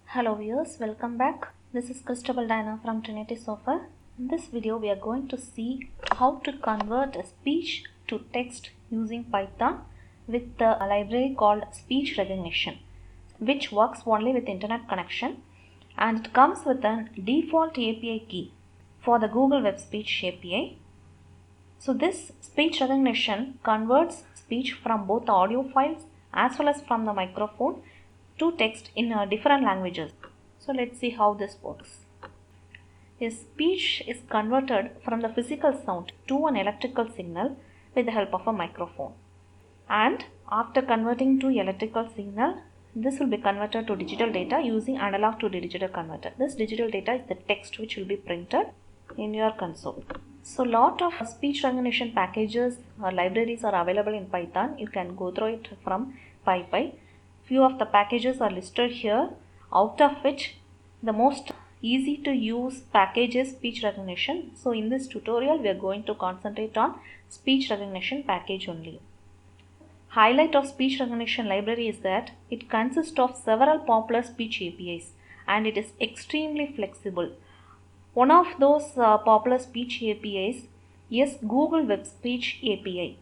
Hello viewers, welcome back. This is Christabel Diana from Trinity Software. In this video we are going to see how to convert a speech to text using Python with a library called speech recognition, which works only with internet connection, and it comes with a default API key for the Google Web Speech API. So this speech recognition converts speech from both audio files as well as from the microphone to text in different languages. So let's see how this works. A speech is converted from the physical sound to an electrical signal with the help of a microphone. And after converting to electrical signal, this will be converted to digital data using analog to digital converter. This digital data is the text which will be printed in your console. So lot of speech recognition packages or libraries are available in Python. You can go through it from PyPy. Few of the packages are listed here, out of which the most easy to use package is speech recognition. So in this tutorial we are going to concentrate on speech recognition package only. Highlight of speech recognition library is that it consists of several popular speech APIs and it is extremely flexible. One of those popular speech APIs is Google Web Speech API.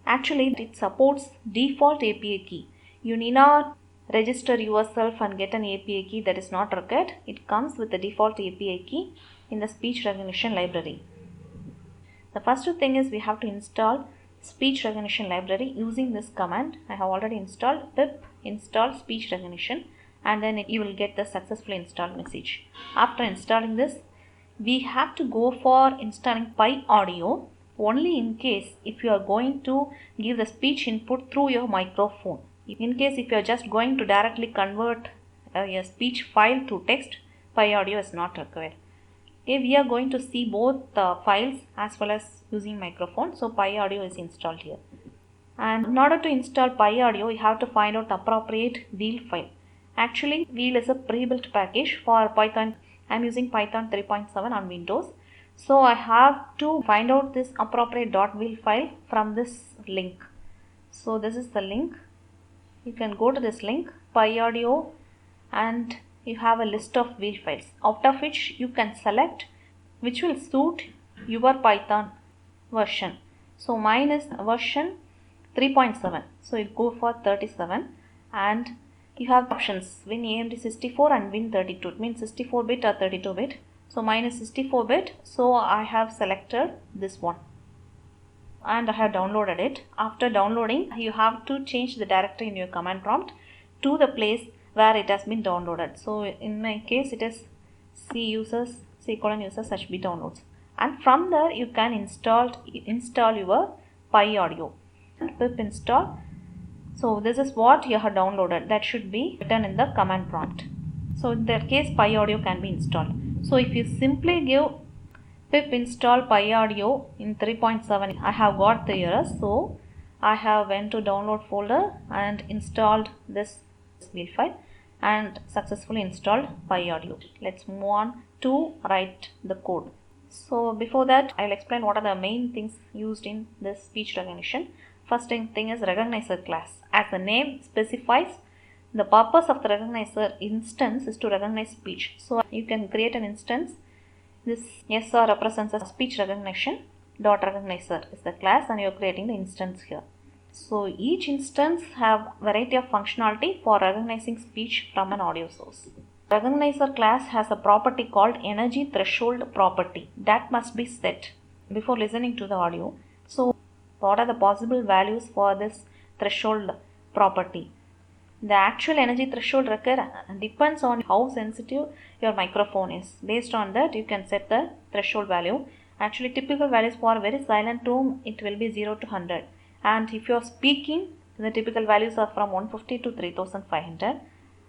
Actually it supports default API key. You need not register yourself and get an API key, that is not required. It comes with the default API key in the speech recognition library. The first thing is we have to install speech recognition library using this command. I have already installed pip install speech recognition, and then you will get the successfully installed message. After installing this, we have to go for installing PyAudio only in case if you are going to give the speech input through your microphone. In case if you are just going to directly convert a speech file to text, PyAudio is not required. Okay, we are going to see both files as well as using microphone, so PyAudio is installed here. And in order to install PyAudio, you have to find out appropriate wheel file. Actually, wheel is a pre-built package for Python. I am using Python 3.7 on Windows. So I have to find out this appropriate .wheel file from this link. So this is the link. You can go to this link, PyAudio, and you have a list of wheel files, out of which you can select which will suit your Python version. So mine is version 3.7, so you go for 37, and you have options Win AMD 64 and Win 32. It means 64-bit or 32-bit. So mine is 64-bit, so I have selected this one and I have downloaded it. After downloading, you have to change the directory in your command prompt to the place where it has been downloaded. So in my case it is C:\users HB downloads, and from there you can install your PyAudio and pip install. So this is what you have downloaded, that should be written in the command prompt. So in that case PyAudio can be installed. So if you simply give pip install PyAudio in 3.7, I have got the error. So I have went to download folder and installed this wheel file and successfully installed PyAudio. Let's move on to write the code. So before that, I'll explain what are the main things used in this speech recognition. First thing is recognizer class. As the name specifies, the purpose of the recognizer instance is to recognize speech. So you can create an instance. This SR represents a speech recognition. .recognizer is the class, and you are creating the instance here. So each instance have variety of functionality for recognizing speech from an audio source. Recognizer class has a property called energy threshold property that must be set before listening to the audio. So what are the possible values for this threshold property? The actual energy threshold required depends on how sensitive your microphone is. Based on that, you can set the threshold value. Actually, typical values for a very silent room, it will be 0 to 100. And if you are speaking, the typical values are from 150 to 3500.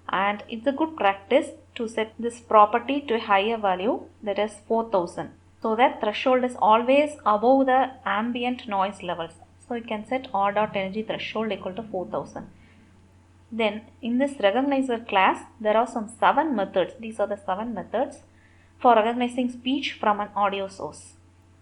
And it's a good practice to set this property to a higher value, that is 4000. So that threshold is always above the ambient noise levels. So you can set r.energy threshold equal to 4000. Then in this recognizer class, there are some 7 methods. These are the 7 methods for recognizing speech from an audio source.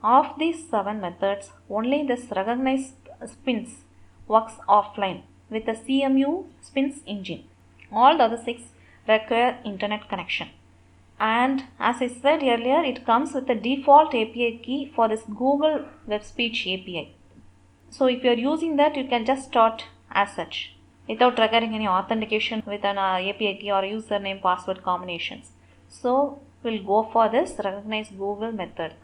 Of these 7 methods, only this recognize spins works offline with a CMU SPINS engine. All the other 6 require internet connection. And as I said earlier, it comes with a default API key for this Google Web Speech API. So if you are using that, you can just start as such without requiring any authentication with an API key or username password combinations. So we'll go for this recognize Google method.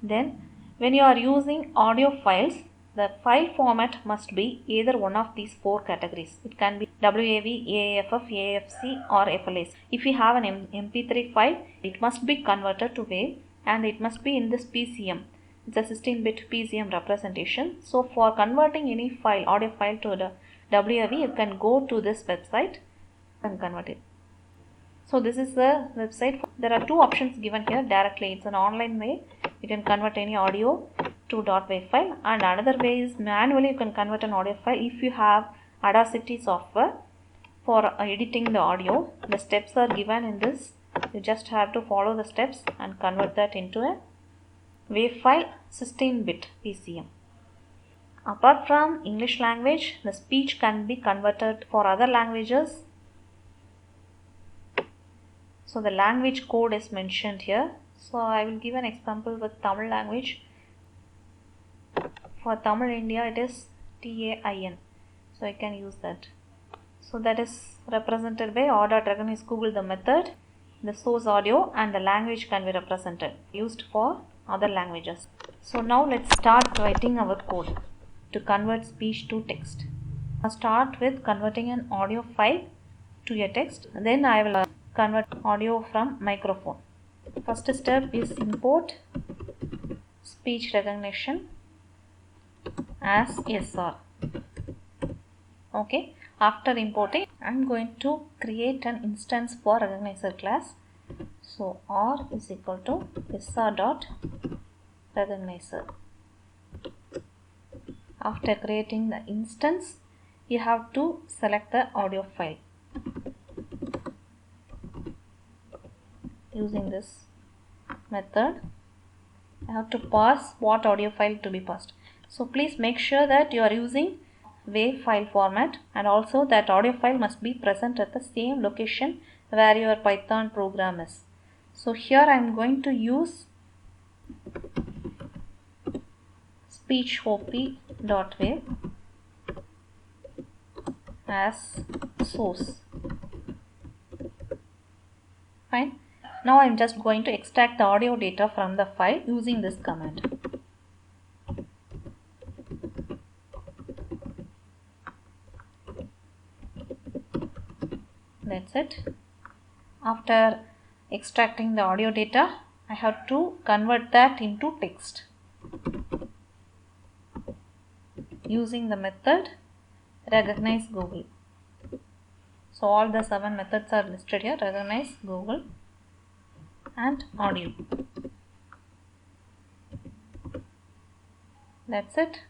Then when you are using audio files, the file format must be either one of these 4 categories. It can be WAV, AAFF, AFC or FLAC. If you have an MP3 file, it must be converted to WAV and it must be in this PCM. It's a 16-bit PCM representation. So for converting any file, audio file to the WAV, you can go to this website and convert it. So this is the website. There are 2 options given here directly. It's an online way. You can convert any audio to .wav file, and another way is manually you can convert an audio file if you have Audacity software for editing the audio. The steps are given in this. You just have to follow the steps and convert that into a WAV file 16-bit PCM. Apart from English language, the speech can be converted for other languages. So the language code is mentioned here. So I will give an example with Tamil language. For Tamil India, it is TAIN. So I can use that. So that is represented by or.recognize Google the method, the source audio, and the language can be represented, used for other languages. So now let's start writing our code to convert speech to text. I'll start with converting an audio file to a text. Then I will convert audio from microphone. First step is import speech recognition as SR. Okay, after importing, I'm going to create an instance for recognizer class. So R is equal to SR.recognizer. After creating the instance, you have to select the audio file. Using this method, I have to pass what audio file to be passed. So please make sure that you are using WAV file format, and also that audio file must be present at the same location where your Python program is. So here I am going to use speechop.wav as source. Fine. Now I am just going to extract the audio data from the file using this command. That's it. After extracting the audio data, I have to convert that into text using the method recognize Google. So all the 7 methods are listed here: recognize Google and audio. That's it.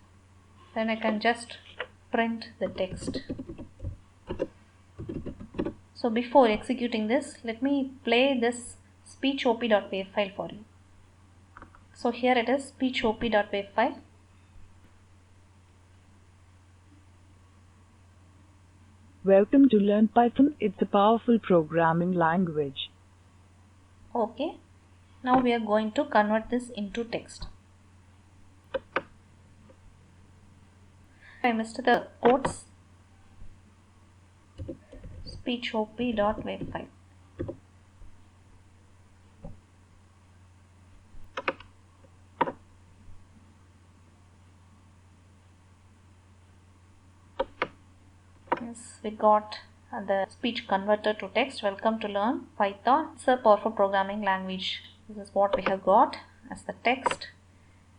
Then I can just print the text. So before executing this, let me play this speechop.wav file for you. So here it is, speechop.wav file. Welcome to Learn Python. It's a powerful programming language. Okay. Now we are going to convert this into text. I missed the quotes. Speechop.wav file. Yes, we got the speech converter to text. Welcome to Learn Python. It's a powerful programming language. This is what we have got as the text.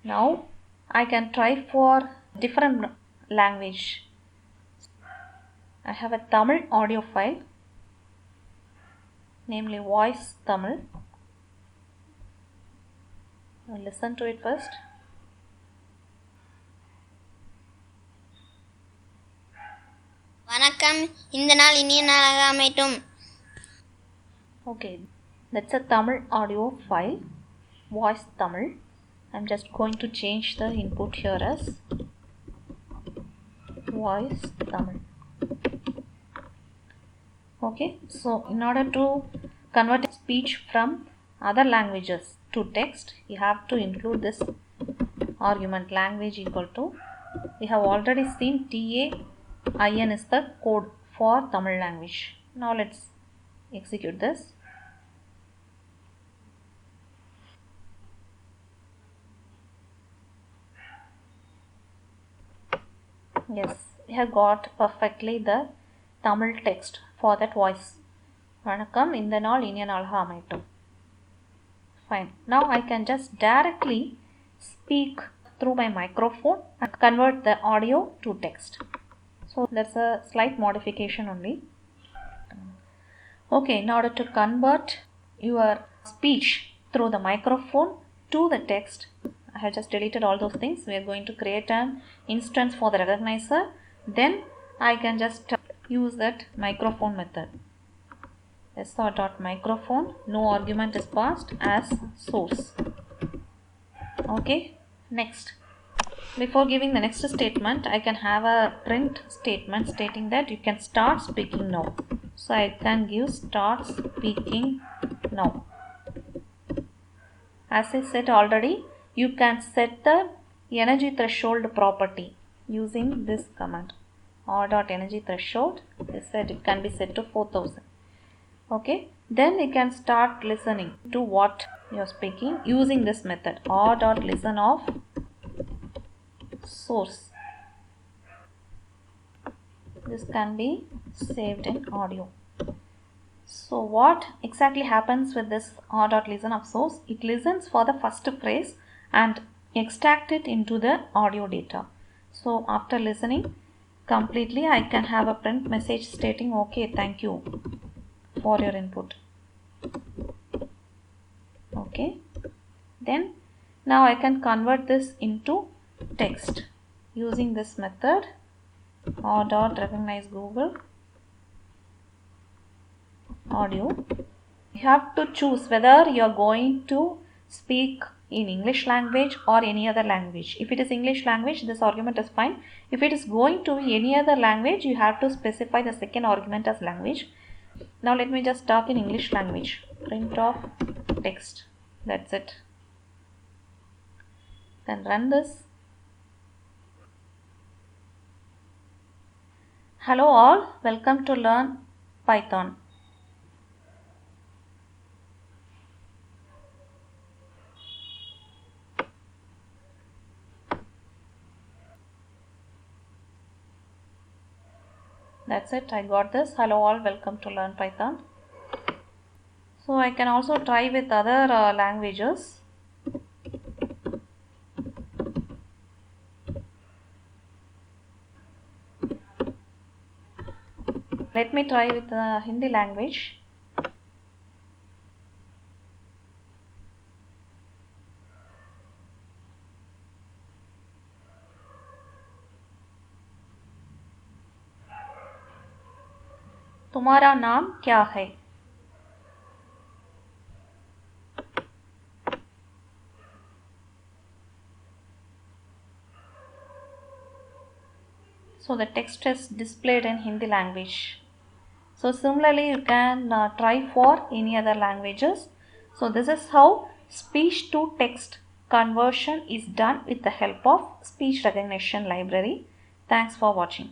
Now I can try for different language. I have a Tamil audio file, namely voice Tamil. I'll listen to it first. வணக்கம், இந்த நாள் இனிய நாளாக அமையட்டும். Okay, that's a Tamil audio file, voice Tamil. I'm just going to change the input here as voice Tamil. Okay, so in order to convert speech from other languages to text, you have to include this argument language equal to, we have already seen TAIN is the code for Tamil language. Now let's execute this. Yes, we have got perfectly the Tamil text for that voice. வணக்கம் இந்த நாள் இனிய நாளாக அமையட்டும். Fine. Now I can just directly speak through my microphone and convert the audio to text. So that's a slight modification only. Okay, in order to convert your speech through the microphone to the text, I have just deleted all those things. We are going to create an instance for the recognizer. Then I can just use that microphone method. SR.microphone, no argument is passed as source. Okay, next. Before giving the next statement, I can have a print statement stating that you can start speaking now. So I can give start speaking now. As I said already, you can set the energy threshold property using this command. R.energy threshold is said it can be set to 4000. Okay, then you can start listening to what you are speaking using this method. R.listen of source. This can be saved in audio. So what exactly happens with this R.listen of source? It listens for the first phrase and extract it into the audio data. So after listening completely, I can have a print message stating okay, thank you for your input. Okay, then now I can convert this into text using this method. R.recognize Google audio. You have to choose whether you are going to speak in English language or any other language. If it is English language, this argument is fine. If it is going to be any other language, you have to specify the second argument as language. Now let me just talk in English language. Print of text. That's it. Then run this. Hello all, welcome to learn Python. That's it, I got this. Hello all, welcome to learn Python. So I can also try with other languages. Let me try with the Hindi language. तुम्हारा नाम क्या है? So the text is displayed in Hindi language. So similarly you can try for any other languages. So this is how speech to text conversion is done with the help of speech recognition library. Thanks for watching.